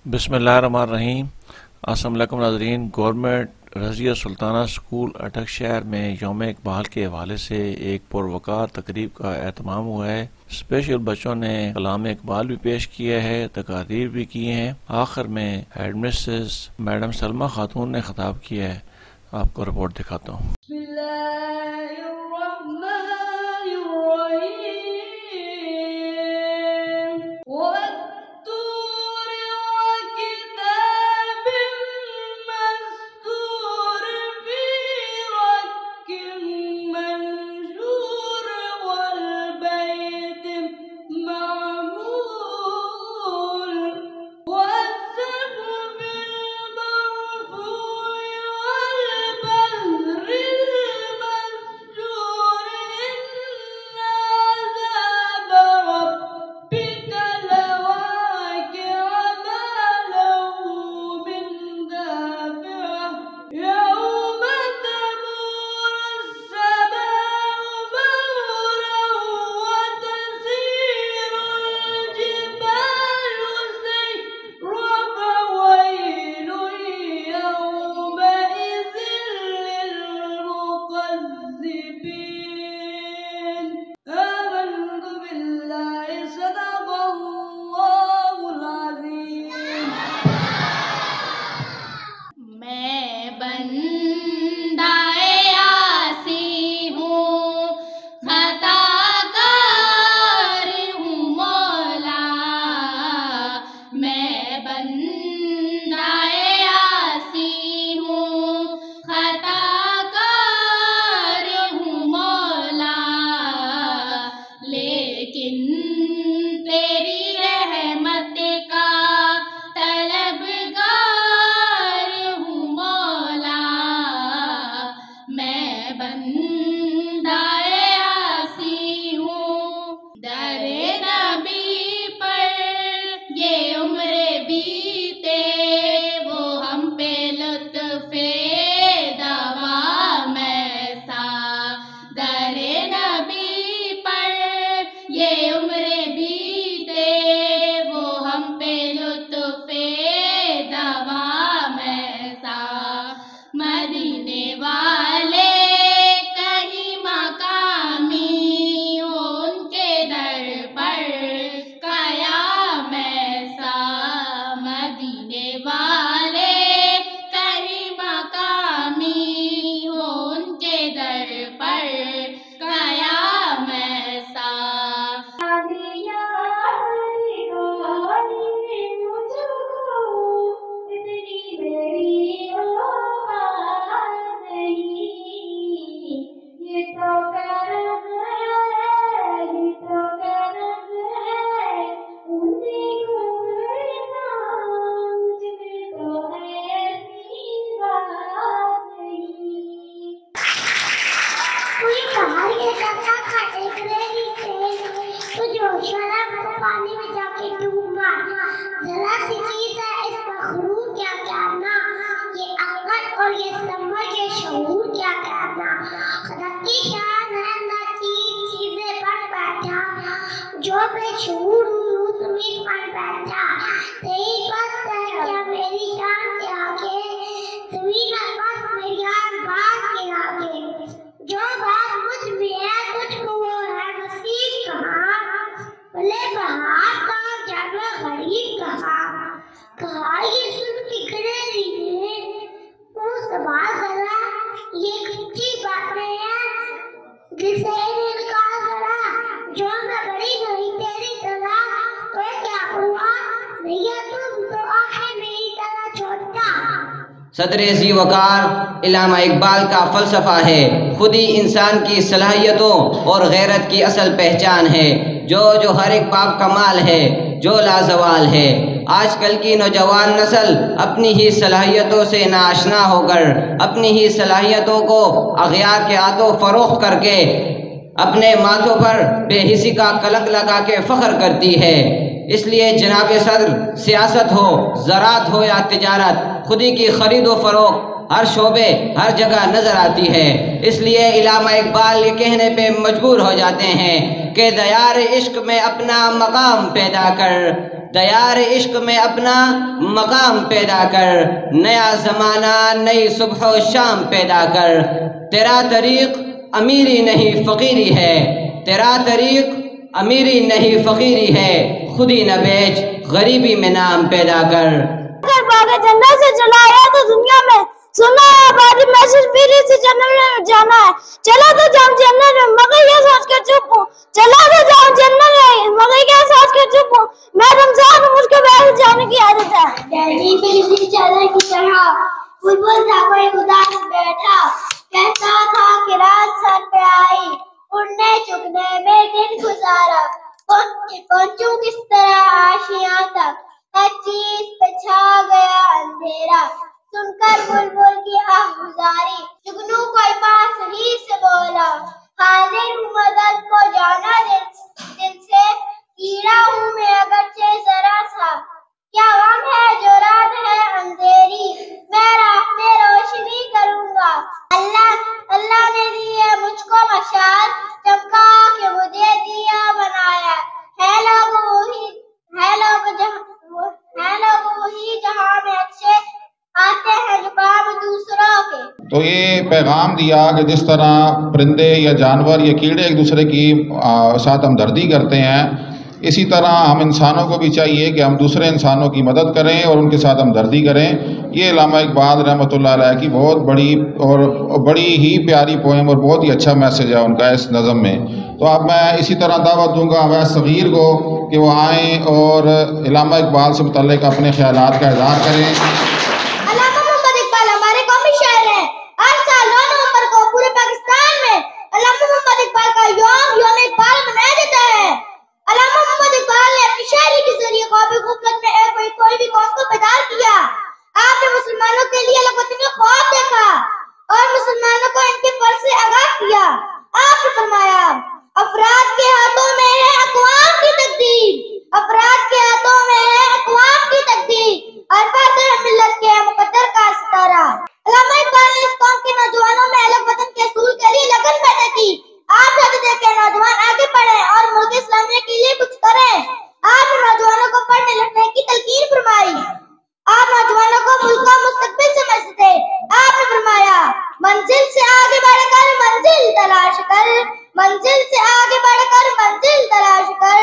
बिस्मिल्लाहिर्रहमानिर्रहीम। अस्सलाम वालेकुम नाज़रीन। गवर्नमेंट रज़िया सुल्ताना स्कूल अटक शहर में यौम इकबाल के हवाले से एक पुरवकार तकरीब का एहतमाम हुआ है। स्पेशल बच्चों ने कलाम इकबाल भी पेश किया है, तकारीर भी किए हैं। आखिर में हेडमिस्ट्रेस मैडम सलमा खातून ने खिताब किया है। आपको रिपोर्ट दिखाता हूँ। पानी में जाके डूबना जरा सी चीज है, इस मखलूक क्या करना, ये अक्ल और ये समझ ये शऊर क्या करना। खुदा की शान है ना चीजें पर बैठा, जो मैं शऊर हूँ तुम्हें पर बैठा। तेरी बस है क्या मेरी शान से आगे, तुम्हें ना बस मेरी यार बात के आगे। जो बात मुझ में है तुझको वो है नसीब कहाँ, भले बहार का जानवर गरीब कहा ये सुन बिखरे लिए वो सवाल करा, ये कच्ची बातें हैं जिसे इनकार करा। जो मैं बड़ी नहीं तेरी तरह तो क्या हुआ, भैया तुम तो आखिर मेरी तरह छोटा। सदर-ए-ज़ी वकार इल्लामा इकबाल का फ़लसफ़ा है, खुद ही इंसान की सलाहियतों और गैरत की असल पहचान है, जो हर एक बाप का माल है, जो लाजवाल है। आजकल की नौजवान नस्ल अपनी ही सलाहियतों से नाआशना होकर अपनी ही सलाहियतों को अग़यार के हाथों फ़रोख्त करके अपने माथों पर बेहिसी का कलंक लगा के फ़ख्र करती है। इसलिए जनाब सदर, सियासत हो, ज़राअत हो या तिजारत, खुदी की खरीद व फरोख्त हर शोबे हर जगह नजर आती है। इसलिए इल्लामा इकबाल ये कहने पे मजबूर हो जाते हैं कि दयार इश्क में अपना मकाम पैदा कर, तैयार इश्क में अपना मकाम पैदा कर, नया ज़माना नई सुबह व शाम पैदा कर। तेरा तरीक़ अमीरी नहीं फ़कीरी है, तेरा तरीक़ अमीरी नहीं फ़कीरी है, खुदी न बेच गरीबी में नाम पैदा कर। अगर बागे जन्नत से चलाया तो दुनिया में सुना है बारी मैसेज पीरी से जन्नत में जाना है। चला तो जाऊं जन्नत में मगर ये सोच कर चुप हूँ, चला तो जाऊं जन्नत में मगर ये सोच कर चुप हूँ। मैं रमजान हूँ, मुझको बैठ जाने की आदत है। दिल्ली में किसी चादर की तरह बुलबुल था कोई उदास बैठा, कहता था कि रात सर पे आई, उड़ने चुगने में दिन गुजारा, पहुंचूं किस तरह आशियां तक, हर चीज पे छा गया अंधेरा। सुनकर बुलबुल की आहुजारी जुगनू कोई पास ही से बोला, हाजिर हूँ मदद को जाना दिल से, कीड़ा हूँ मैं अगरचे जरा सा, क्या गम है जो रात है अंधेरी, मैं रात में रोशनी करूँगा। अल्लाह ने दी है मुझको मशाल, चमका के मुझे दिया बनाया है। लोग वही जहाँ में अच्छे आते हैं जो काम दूसरों के। तो ये पैगाम दिया कि जिस तरह परिंदे या जानवर या कीड़े एक दूसरे की साथ हमदर्दी करते हैं, इसी तरह हम इंसानों को भी चाहिए कि हम दूसरे इंसानों की मदद करें और उनके साथ हमदर्दी करें। ये अल्लामा इकबाल रहमतुल्लाह अलैह की बहुत बड़ी और बड़ी ही प्यारी पोएम और बहुत ही अच्छा मैसेज है उनका इस नज़म में। तो अब मैं इसी तरह दावत दूंगा अवैस सगीर को कि वो आएँ और अल्लामा इकबाल से मुतल्लिक़ अपने ख्यालात का इज़हार करें। अल्लामा मोहम्मद इकबाल हमारे कौमी शायर हैं। हर साल 9 नवंबर को पूरे पाकिस्तान में अल्लामा मोहम्मद इकबाल का यौम इकबाल मनाया जाता है। अल्लामा मोहम्मद इकबाल ने अपनी शायरी के जरिए कौमी गुफलत में कोई भी कौम को बेदार किया। आपने मुसलमानों के लिए अलग ख्वाब देखा और मुसलमानों को इनके फर्ज से आगाह किया। आपने फरमाया, अफराद के हाथों में है अक़वाम की तकदीर, अफराद के हाथों में है अक़वाम की तकदीर, और फातिर मिल्लत के मुकद्दर का सितारा। अल्लामा इकबाल ने इस कौम के नौजवानों में अलग वतन के असूल के लिए लगन पैदा की। आप चाहते थे कि नौजवान आगे बढ़े और मुल्क इस्लामिया के लिए कुछ करें। आपने नौजवानों को पढ़ने लिखने की तलकीन फरमाई। आप नौजवानों को मुल्क का मुस्तकबिल समझते थे। आपने फरमाया, मंजिल से आगे बढ़कर मंजिल तलाश कर, मंजिल से आगे बढ़कर मंजिल तलाश कर,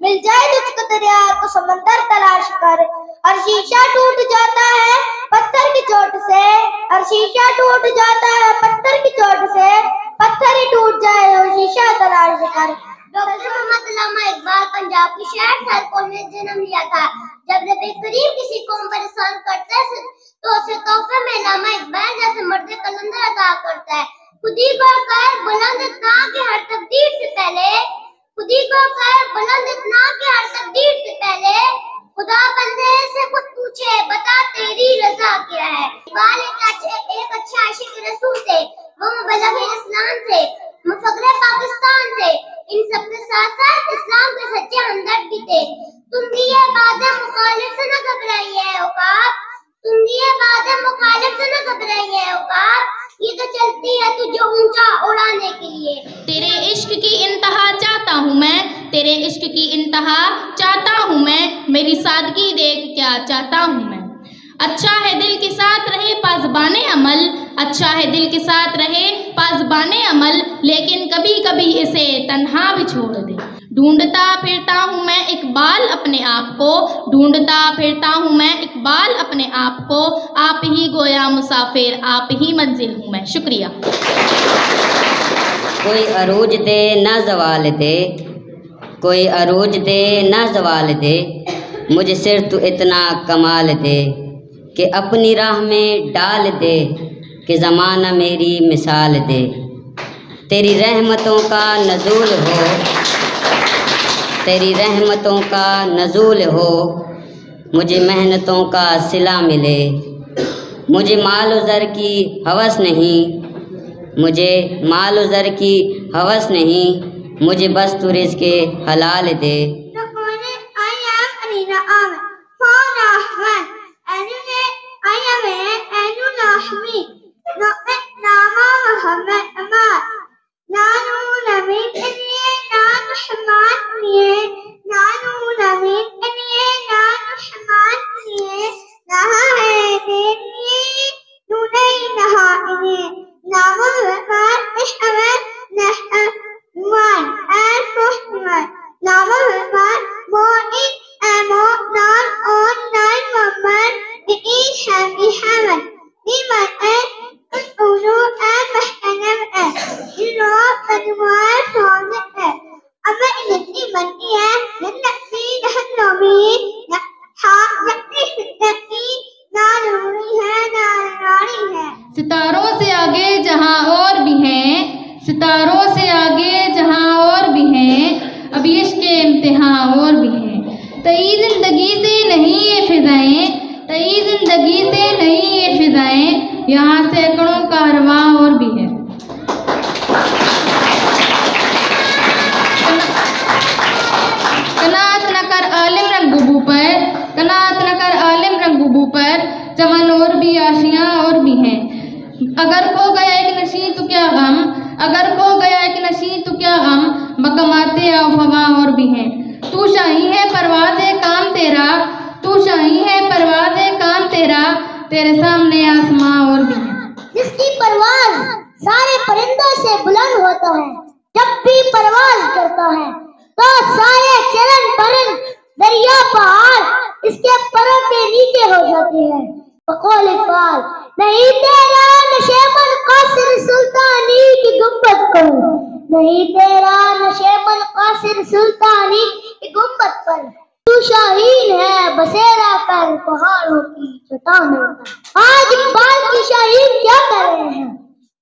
मिल जाए तुझको दरिया तो समंदर तलाश कर। और शीशा टूट जाता है पत्थर की चोट से, और शीशा टूट जाता है पत्थर की चोट से, पत्थर ही टूट जाए और शीशा तलाश कर। डॉक्टर मोहम्मद अल्लामा इकबाल पंजाब के शहर सैदपुर में जन्म लिया था। जब नबी करीम किसी कौम पर एहसान करता है तो उसे तोहफे में अल्लामा इकबाल जैसे मर्द कलंदर अदा करता है। खुदी को कर बुलंद इतना कि हर तकदीर से पहले, खुदी को कर बुलंद इतना कि हर तकदीर से पहले, खुदा बंदे से खुद पूछे बता तेरी रजा क्या है। इकबाल एक अच्छा आशिक रसूल थे, वो मुबल्लिग इस्लाम थे, मुफक्र पाकिस्तान थे। इन सबके साथ साथ इस्लाम के सच्चे हमदर्द भी थे। तुम भी ये बातें मुखालिफ से न घबराइए औकात, तुम भी ये बातें मुखालिफ से न घबराइए औकात, ये तो चलती है तुझे ऊंचा उड़ाने के लिए। तेरे इश्क की इंतहा चाहता हूँ मैं, तेरे इश्क की इंतहा चाहता हूँ मैं, मेरी सादगी देख क्या चाहता हूँ मैं। अच्छा है दिल के साथ रहे पाज़बाने अमल, अच्छा है दिल के साथ रहे पाज़बाने अमल, लेकिन कभी कभी इसे तन्हा भी छोड़ दे। ढूंढता फिरता हूँ मैं इकबाल अपने आप को, ढूंढता फिरता हूँ मैं इकबाल अपने आप को, आप ही गोया मुसाफिर आप ही मंजिल हूँ मैं। शुक्रिया। कोई अरूज दे ना जवाल दे, कोई अरूज दे ना जवाल दे, मुझे सिर्फ तू इतना कमाल दे कि अपनी राह में डाल दे, कि ज़माना मेरी मिसाल दे। तेरी रहमतों का नज़ूल हो, तेरी रहमतों का नज़ूल हो, मुझे मेहनतों का सिला मिले। मुझे माल व ज़र की हवस नहीं, मुझे माल व ज़र की हवस नहीं, मुझे बस तू रिज़्क़े हलाल दे। नानू नमीन नहा है तेरी तू नहीं नहा इन्हें नामो वफार इश्क़ नहमान ऐ खुशनुमा नामो वफार मोइन ऐ मोनान और नाई मोहम्मद ईश है बिहमद नीमन ऐ उनु ऐ महकनम ऐ जिनो तनुआर सोने ऐ अम्मा इन्हीं बनती है नन्नती नहनोमी सितारों से आगे जहाँ और भी हैं, सितारों से आगे जहाँ और भी हैं, अब इश्क़ के इम्तिहान और भी हैं। तई ज़िंदगी से नहीं ये फ़िज़ाएं, तई ज़िंदगी से नहीं ये फ़िज़ाएं, यहाँ सैकड़ों कारवां और भी है। कनात न कर आलिम रंगूबू पर, कनात न कर आलिम रंगूबू पर, चमन और भी आशियाँ और भी हैं। अगर खो गया एक नशी तो क्या गम, अगर खो गया एक नशी तो क्या गम, मकमाते अफवाह और भी हैं। तू शाही है परवाज़े काम तेरा, तू शाही है परवाज़े काम तेरा, तेरे सामने आसमां और भी हैं। जिसकी परवाज़ सारे परिंदों से बुलंद होता है, जब भी परवाज़ करता है तो सारे चरण परिंद दरिया पहाड़ इसके परों के नीचे हो जाते हैं। बकौल इकबाल नहीं तेरा नशेमन कासिर सुल्तानी की गुंबद पर, नहीं तेरा नशेमन कासिर सुल्तानी की गुंबद पर, तू शाहीन है बसेरा कर पहाड़ों की चट्टानों पर। आज इकबाल की शाहीन क्या कर रहे हैं,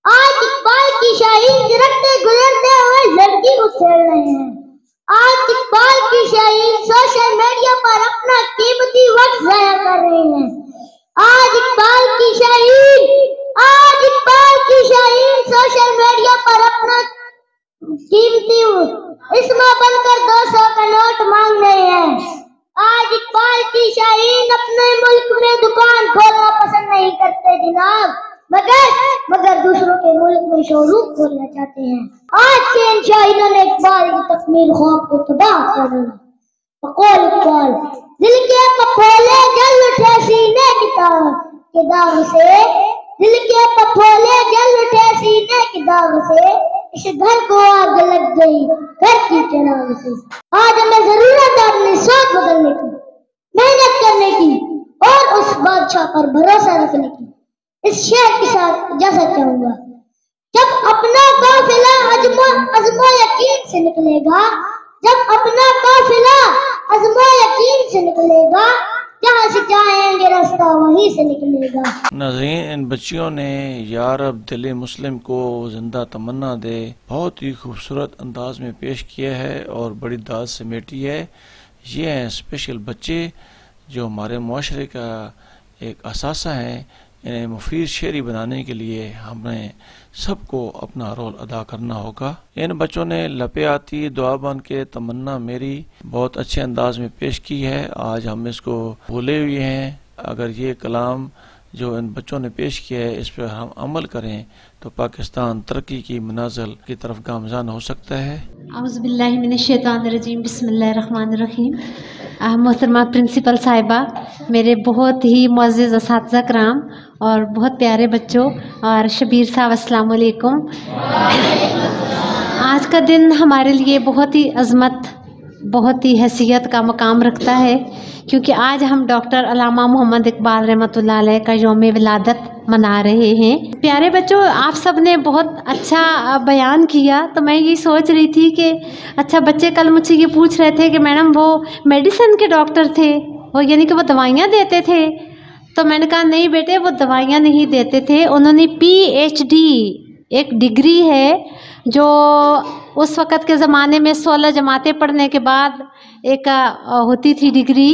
आज इकबाल की शाहीन गिरते गुजरते हुए लड़की को छेड़ रहे हैं। आज इकबाल की शाहीन सोशल मीडिया पर अपना कीमती वक्त जाया कर रहे हैं। आज इकबाल की शाहीन, आज इकबाल की शाहीन सोशल मीडिया पर अपना कीमती इसमा बनकर 200 का नोट मांग रहे हैं। आज इकबाल की शाहीन अपने मुल्क में दुकान खोलना पसंद नहीं करते जनाब, मगर दूसरों के मुल्क में शोरूम खोलना चाहते हैं। आज के इन शाहीनों ने इकबाल की तकमील ख्वाब को तबाह कर दिया। बकौल इकबाल दिल के पफोले जल उठे सीने की दाग से, दिल के पफोले जल उठे सीने की दाग से, इस घर को आग लग गई घर की चिराग से। आज हमें जरूरत है अपनी सोच बदलने की, मेहनत करने की और उस बादशाह पर भरोसा रखने की। इस शेर के साथ इजाजत चाहूंगा। जब अपना काफिला अज़्मो यकीन से निकलेगा, जब अपना काफिला अज़्मो यकीन से निकलेगा, जहाँ से जाएंगे रास्ता वहीं से निकलेगा। नाज़रीन, इन बच्चियों ने या रब दिल मुस्लिम को जिंदा तमन्ना दे बहुत ही खूबसूरत अंदाज में पेश किया है और बड़ी दाद समेटी है। ये हैं स्पेशल बच्चे जो हमारे मुआशरे का एक असासा है। इन्हें मुफीद शेरी बनाने के लिए हमें सबको अपना रोल अदा करना होगा। इन बच्चों ने लपे आती दुआ बन के तमन्ना मेरी बहुत अच्छे अंदाज में पेश की है। आज हम इसको भूले हुए हैं। अगर ये कलाम जो इन बच्चों ने पेश किया है इस पर हम अमल करें तो पाकिस्तान तरक्की की मनाजिल की तरफ गामज़ान हो सकता है। औज़ुबिल्लाहि मिनश्शैतानिर्रजीम, बिस्मिल्लाहिर्रहमानिर्रहीम। मोहतरमा प्रिंसिपल साहिबा, मेरे बहुत ही मुअज़्ज़िज़ असातिज़ा कराम और बहुत प्यारे बच्चों और शबीर साहब, अस्सलाम वालेकुम। आज का दिन हमारे लिए बहुत ही अज़मत, बहुत ही हैसियत का मकाम रखता है क्योंकि आज हम डॉक्टर अल्लामा मोहम्मद इकबाल रहमतुल्लाह अलैह का यौम विलादत मना रहे हैं। प्यारे बच्चों, आप सब ने बहुत अच्छा बयान किया। तो मैं ये सोच रही थी कि अच्छा, बच्चे कल मुझसे ये पूछ रहे थे कि मैडम वो मेडिसिन के डॉक्टर थे, वो यानी कि वो दवाइयाँ देते थे। तो मैंने कहा नहीं बेटे, वो दवाइयाँ नहीं देते थे। उन्होंने PhD एक डिग्री है जो उस वक़्त के ज़माने में 16 जमातें पढ़ने के बाद एक होती थी डिग्री,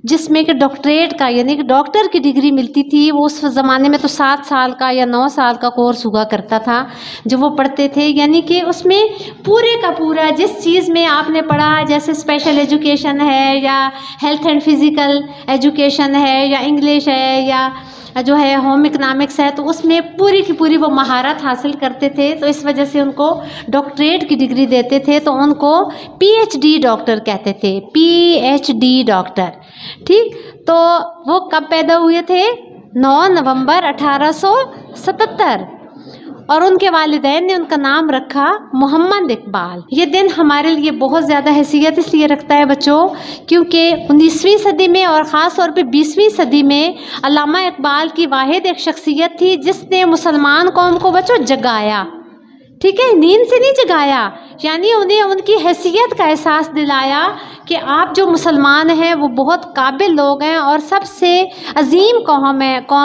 जिसमें कि डॉक्टरेट का यानी कि डॉक्टर की डिग्री मिलती थी। वो उस ज़माने में तो 7 साल का या 9 साल का कोर्स हुआ करता था जो वो पढ़ते थे। यानी कि उसमें पूरे का पूरा जिस चीज़ में आपने पढ़ा, जैसे स्पेशल एजुकेशन है या हेल्थ एंड फिज़िकल एजुकेशन है या इंग्लिश है या जो है होम इकनॉमिक्स है, तो उसमें पूरी की पूरी वो महारत हासिल करते थे। तो इस वजह से उनको डॉक्टरेट की डिग्री देते थे, तो उनको PhD डॉक्टर कहते थे, PhD डॉक्टर। ठीक, तो वो कब पैदा हुए थे? 9 नवंबर 1877, और उनके वालिदैन ने उनका नाम रखा मोहम्मद इकबाल। ये दिन हमारे लिए बहुत ज़्यादा हैसियत इसलिए रखता है बच्चों, क्योंकि 19वीं सदी में और ख़ास तौर पे 20वीं सदी में अल्लामा इकबाल की वाहिद एक शख्सियत थी जिसने मुसलमान कौम को बच्चों जगाया। ठीक है, नींद से नहीं जगाया, यानी उन्हें उनकी हैसियत का एहसास दिलाया कि आप जो मुसलमान हैं वो बहुत काबिल लोग हैं और सबसे अजीम कौम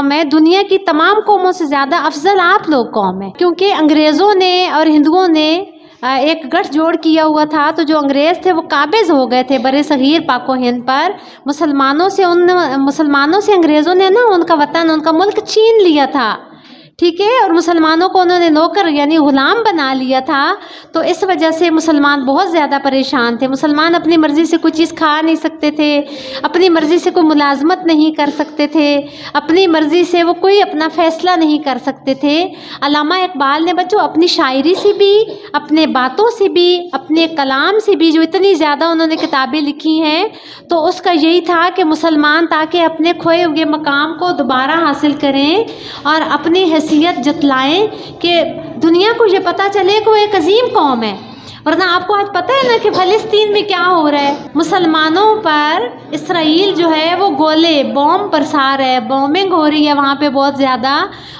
है, दुनिया की तमाम कौमों से ज़्यादा अफजल आप लोग कौम है। क्योंकि अंग्रेज़ों ने और हिंदुओं ने एक गठजोड़ किया हुआ था, तो जो अंग्रेज़ थे वो काबिज़ हो गए थे बरे सग़ीर पाको हिंद पर। मुसलमानों से अंग्रेज़ों ने ना उनका वतन, उनका मुल्क छीन लिया था। ठीक है, और मुसलमानों को उन्होंने नौकर यानी ग़ुलाम बना लिया था। तो इस वजह से मुसलमान बहुत ज़्यादा परेशान थे। मुसलमान अपनी मर्ज़ी से कोई चीज़ खा नहीं सकते थे, अपनी मर्ज़ी से कोई मुलाजमत नहीं कर सकते थे, अपनी मर्ज़ी से वो कोई अपना फ़ैसला नहीं कर सकते थे। अल्लामा इकबाल ने बच्चों अपनी शायरी से भी, अपने बातों से भी, अपने कलाम से भी, जो इतनी ज़्यादा उन्होंने किताबें लिखी हैं, तो उसका यही था कि मुसलमान ताकि अपने खोए हुए मकाम को दोबारा हासिल करें और अपनी हैसियत जतलाएं कि दुनिया को ये पता चले कि वो एक अजीम कौम है। वरना आपको आज पता है ना कि फ़लस्तीन में क्या हो रहा है, मुसलमानों पर इसराइल जो है वो गोले बॉम्ब बरसा रहा है, बॉम्बिंग हो रही है वहाँ पे बहुत ज़्यादा,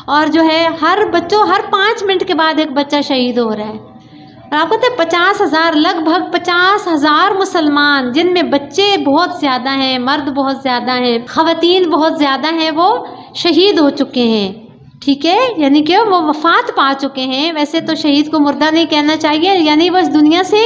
और जो है हर 5 मिनट के बाद एक बच्चा शहीद हो रहा है। और आपको पता है 50,000, लगभग 50,000 मुसलमान, जिनमें बच्चे बहुत ज़्यादा हैं, मर्द बहुत ज़्यादा हैं, ख़वातीन बहुत ज़्यादा हैं, वो शहीद हो चुके हैं। ठीक है, यानी कि वो वफ़ात पा चुके हैं। वैसे तो शहीद को मुर्दा नहीं कहना चाहिए, यानी वो इस दुनिया से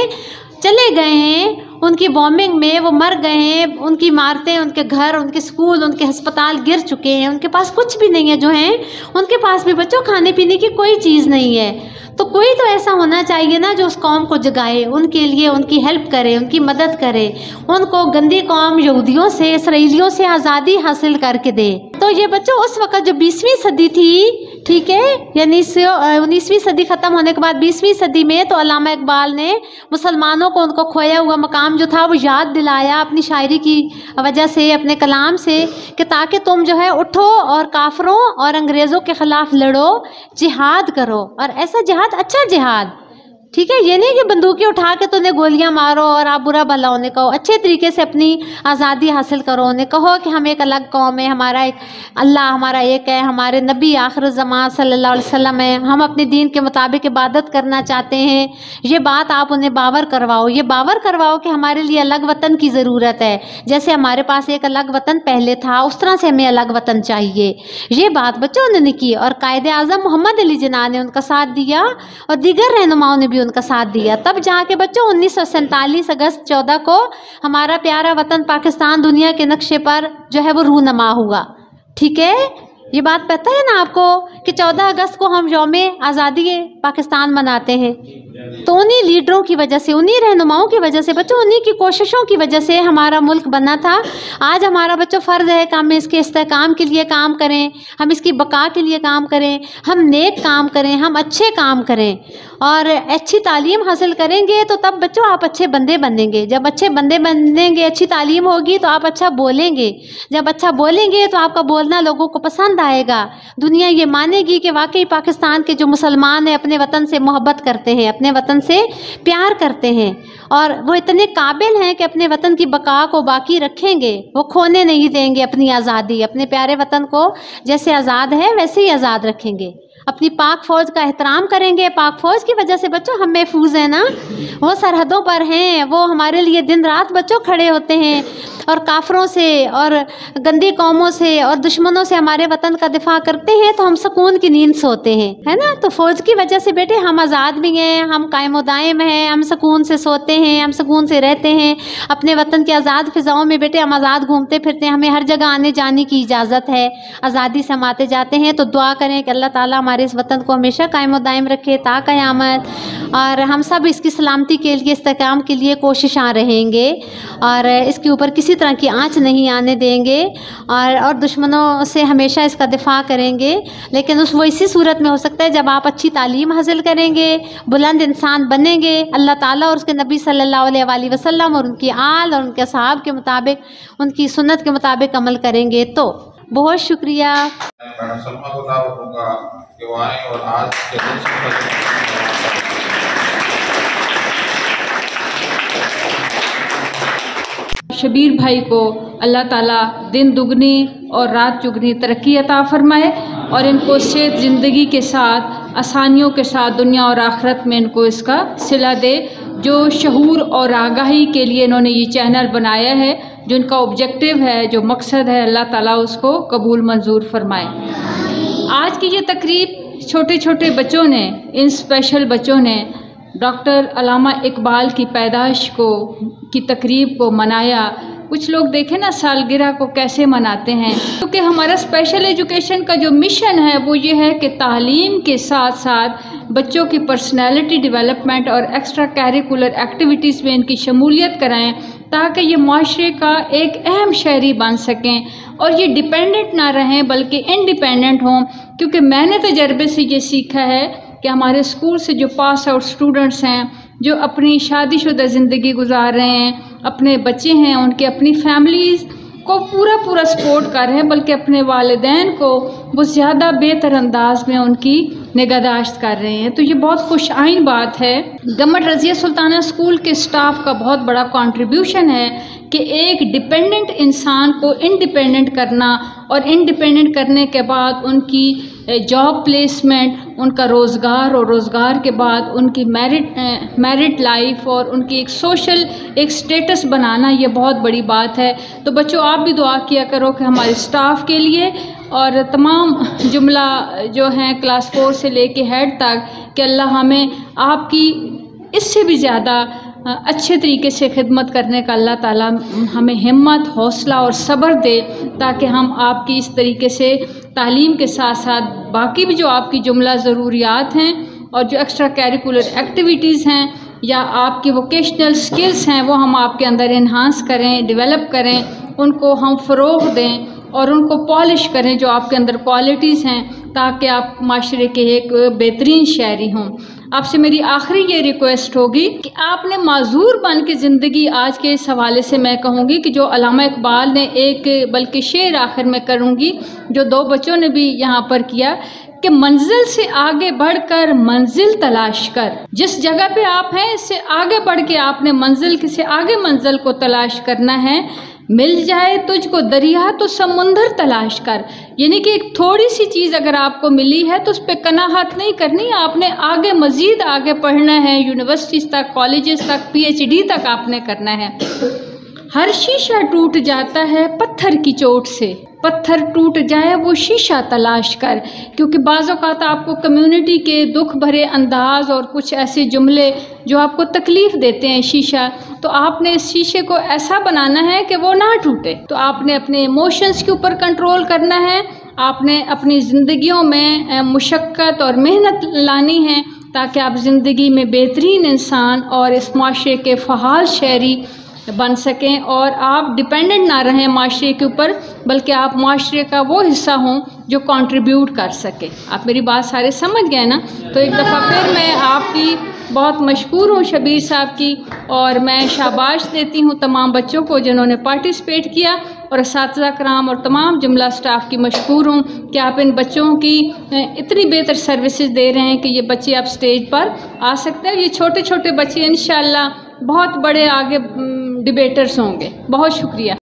चले गए हैं, उनकी बॉम्बिंग में वो मर गए हैं, उनकी इमारतें, उनके घर, उनके स्कूल, उनके अस्पताल गिर चुके हैं, उनके पास कुछ भी नहीं है। जो हैं उनके पास भी बच्चों खाने पीने की कोई चीज़ नहीं है। तो कोई तो ऐसा होना चाहिए ना जो उस कौम को जगाए, उनके लिए उनकी हेल्प करे, उनकी मदद करे, उनको गंदी कौम यहूदियों से, इसराइलियों से आज़ादी हासिल करके दे। तो ये बच्चों उस वक़्त जो 20वीं सदी थी, ठीक है, यानी 19वीं सदी ख़त्म होने के बाद 20वीं सदी में, तो अल्लामा इकबाल ने मुसलमानों को उनको खोया हुआ मकाम जो था वो याद दिलाया अपनी शायरी की वजह से, अपने कलाम से, कि ताकि तुम जो है उठो और काफरों और अंग्रेज़ों के ख़िलाफ़ लड़ो, जिहाद करो, और ऐसा जिहाद, अच्छा जिहाद। ठीक है, ये नहीं कि बंदूकें उठा के तो उन्हें गोलियां मारो और आप बुरा भला उन्हें कहो, अच्छे तरीके से अपनी आज़ादी हासिल करो, उन्हें कहो कि हम एक अलग कौम है, हमारा एक अल्लाह हमारा एक है, हमारे नबी आखिर ज़मान सल्लल्लाहु अलैहि वसल्लम है, हम अपने दीन के मुताबिक इबादत करना चाहते हैं। ये बात आप उन्हें बावर करवाओ, ये बावर करवाओ कि हमारे लिए अलग वतन की ज़रूरत है, जैसे हमारे पास एक अलग वतन पहले था उस तरह से हमें अलग वतन चाहिए। ये बात बच्चों उन्होंने की, और कायदे आज़म मोहम्मद अली जिन्ना ने उनका साथ दिया और दीगर रहनुमाओं ने भी उनका साथ दिया। तब जाके बच्चों 1947 अगस्त 14 को हमारा प्यारा वतन पाकिस्तान दुनिया के नक्शे पर जो है वो रूनमा हुआ। ठीक है, ये बात पता है ना आपको कि 14 अगस्त को हम यौम आज़ादी पाकिस्तान मनाते हैं। तो उन्हीं लीडरों की वजह से, उन्हीं रहनुमाओं की वजह से बच्चों, उन्हीं की कोशिशों की वजह से हमारा मुल्क बना था। आज हमारा बच्चों फ़र्ज़ है कि हम इसके इस्तेहकाम के लिए काम करें, हम इसकी बका के लिए काम करें, हम नेक काम करें, हम अच्छे काम करें और अच्छी तालीम हासिल करेंगे तो तब बच्चों आप अच्छे बंदे बनेंगे। जब अच्छे बंदे बनेंगे, अच्छी तालीम होगी तो आप अच्छा बोलेंगे, जब अच्छा बोलेंगे तो आपका बोलना लोगों को पसंद आएगा। दुनिया ये मानेगी कि वाकई पाकिस्तान के जो मुसलमान हैं अपने वतन से मोहब्बत करते हैं, अपने वतन से प्यार करते हैं और वो इतने काबिल हैं कि अपने वतन की बका को बाकी रखेंगे, वो खोने नहीं देंगे अपनी आज़ादी। अपने प्यारे वतन को जैसे आज़ाद है वैसे ही आज़ाद रखेंगे, अपनी पाक फ़ौज का एहतराम करेंगे। पाक फ़ौज की वजह से बच्चों हम महफूज हैं ना, वो सरहदों पर हैं, वो हमारे लिए दिन रात बच्चों खड़े होते हैं और काफरों से और गंदी कौमों से और दुश्मनों से हमारे वतन का दिफा करते हैं, तो हम सुकून की नींद सोते हैं, है ना। तो फ़ौज की वजह से बेटे हम आज़ाद भी हैं, हम कायम दायम हैं, हम सुकून से सोते हैं, हम सुकून से रहते हैं अपने वतन की आज़ाद फ़िज़ाओं में। बेटे हम आज़ाद घूमते फिरते हैं, हमें हर जगह आने जाने की इजाज़त है, आज़ादी से हम आते जाते हैं। तो दुआ करें कि अल्लाह ताला हमारे हमारे इस वतन को हमेशा कायम व दायम रखे ता क़यामत। और हम सब इसकी सलामती के लिए, इस्तेकाम के लिए कोशिशां रहेंगे और इसके ऊपर किसी तरह की आँच नहीं आने देंगे और दुश्मनों से हमेशा इसका दिफा करेंगे। लेकिन वो इसी सूरत में हो सकता है जब आप अच्छी तालीम हासिल करेंगे, बुलंद इंसान बनेंगे, अल्लाह ताला और उसके नबी सल्लल्लाहु अलैहि वसल्लम और उनकी आल और उनके सहाब के मुताबिक, उनकी सुन्नत के मुताबिक अमल करेंगे। तो बहुत शुक्रिया। मैडम सलमा को दावत दूंगा कि वो आएँ और आज के दिन शबीर भाई को अल्लाह ताला दिन दुगनी और रात चुगनी तरक्की अता फरमाए और इनको सेहत ज़िंदगी के साथ आसानियों के साथ दुनिया और आखिरत में इनको इसका सिला दे। जो शहूर और आगाही के लिए इन्होंने ये चैनल बनाया है, जो इनका ऑब्जेक्टिव है, जो मकसद है, अल्लाह ताला उसको कबूल मंजूर फरमाए। आज की ये तकरीब छोटे छोटे बच्चों ने, इन स्पेशल बच्चों ने डॉक्टर अल्लामा इकबाल की पैदाइश की तकरीब को मनाया। कुछ लोग देखें ना सालगिरह को कैसे मनाते हैं, क्योंकि हमारा स्पेशल एजुकेशन का जो मिशन है वो ये है कि तालीम के साथ साथ बच्चों की पर्सनैलिटी डेवलपमेंट और एक्स्ट्रा करिकुलर एक्टिविटीज़ में इनकी शमूलियत कराएं ताकि ये माशरे का एक अहम शहरी बन सकें और ये डिपेंडेंट ना रहें बल्कि इंडिपेंडेंट हों। क्योंकि मैंने तजर्बे से ये सीखा है कि हमारे स्कूल से जो पास आउट स्टूडेंट्स हैं, जो अपनी शादीशुदा ज़िंदगी गुजार रहे हैं, अपने बच्चे हैं, उनकी अपनी फैमिलीज़ को पूरा सपोर्ट कर रहे हैं, बल्कि अपने वालिदैन को वो ज़्यादा बेहतर अंदाज में उनकी निगहदाश्त कर रहे हैं। तो ये बहुत खुश आइन बात है। गवर्नमेंट रज़िया सुल्ताना स्कूल के स्टाफ का बहुत बड़ा कंट्रीब्यूशन है कि एक डिपेंडेंट इंसान को इंडिपेंडेंट करना और इंडिपेंडेंट करने के बाद उनकी जॉब प्लेसमेंट, उनका रोज़गार और रोज़गार के बाद उनकी मैरिट लाइफ और उनकी एक सोशल एक स्टेटस बनाना, ये बहुत बड़ी बात है। तो बच्चों आप भी दुआ किया करो कि हमारे स्टाफ के लिए और तमाम जुमला जो हैं क्लास 4 से लेके हेड तक, कि अल्लाह हमें आपकी इससे भी ज़्यादा अच्छे तरीके से खिदमत करने का अल्लाह ताला हमें हिम्मत, हौसला और सब्र दे, ताकि हम आपकी इस तरीके से तालीम के साथ साथ बाकी भी जो आपकी जुमला ज़रूरियात हैं और जो एक्स्ट्रा करिकुलर एक्टिविटीज़ हैं या आपकी वोकेशनल स्किल्स हैं वो हम आपके अंदर इन्हांस करें, डेवलप करें, उनको हम फ़रोग़ दें और उनको पॉलिश करें जो आपके अंदर क्वालिटीज़ हैं, ताकि आप माशरे के एक बेहतरीन शहरी हों। आपसे मेरी आखिरी ये रिक्वेस्ट होगी कि आपने माजूर बन के ज़िंदगी, आज के इस हवाले से मैं कहूँगी कि जो अल्लामा इकबाल ने एक बल्कि शेर आखिर में करूँगी जो 2 बच्चों ने भी यहाँ पर किया कि मंजिल से आगे बढ़कर मंजिल तलाश कर। जिस जगह पे आप हैं इससे आगे बढ़ के आपने मंजिल से आगे मंजिल को तलाश करना है। मिल जाए तुझको दरिया तो समुंदर तलाश कर। यानी कि एक थोड़ी सी चीज़ अगर आपको मिली है तो उस पर कनाहत नहीं करनी, आपने आगे मज़ीद आगे पढ़ना है, यूनिवर्सिटीज़ तक, कॉलेजेस तक, PhD तक आपने करना है। हर शीशा टूट जाता है पत्थर की चोट से, पत्थर टूट जाए वो शीशा तलाश कर। क्योंकि बाज़ औक़ात आपको कम्युनिटी के दुख भरे अंदाज और कुछ ऐसे जुमले जो आपको तकलीफ़ देते हैं शीशा, तो आपने इस शीशे को ऐसा बनाना है कि वो ना टूटे। तो आपने अपने इमोशंस के ऊपर कंट्रोल करना है, आपने अपनी ज़िंदगियों में मुशक्क़त और मेहनत लानी है ताकि आप ज़िंदगी में बेहतरीन इंसान और इस माशरे के फ़हाल शहरी बन सकें और आप डिपेंडेंट ना रहें माशरे के ऊपर, बल्कि आप माशरे का वो हिस्सा हों जो कंट्रीब्यूट कर सके। आप मेरी बात सारे समझ गए ना? तो एक दफ़ा फिर मैं आपकी बहुत मशकूर हूँ शबीर साहब की, और मैं शाबाश देती हूँ तमाम बच्चों को जिन्होंने पार्टिसिपेट किया, और असातिज़ा कराम और तमाम जुमला स्टाफ की मशकूर हूँ कि आप इन बच्चों की इतनी बेहतर सर्विसेज दे रहे हैं कि ये बच्चे अब स्टेज पर आ सकते हैं। ये छोटे छोटे बच्चे इंशाअल्लाह बहुत बड़े आगे डिबेटर्स होंगे। बहुत शुक्रिया।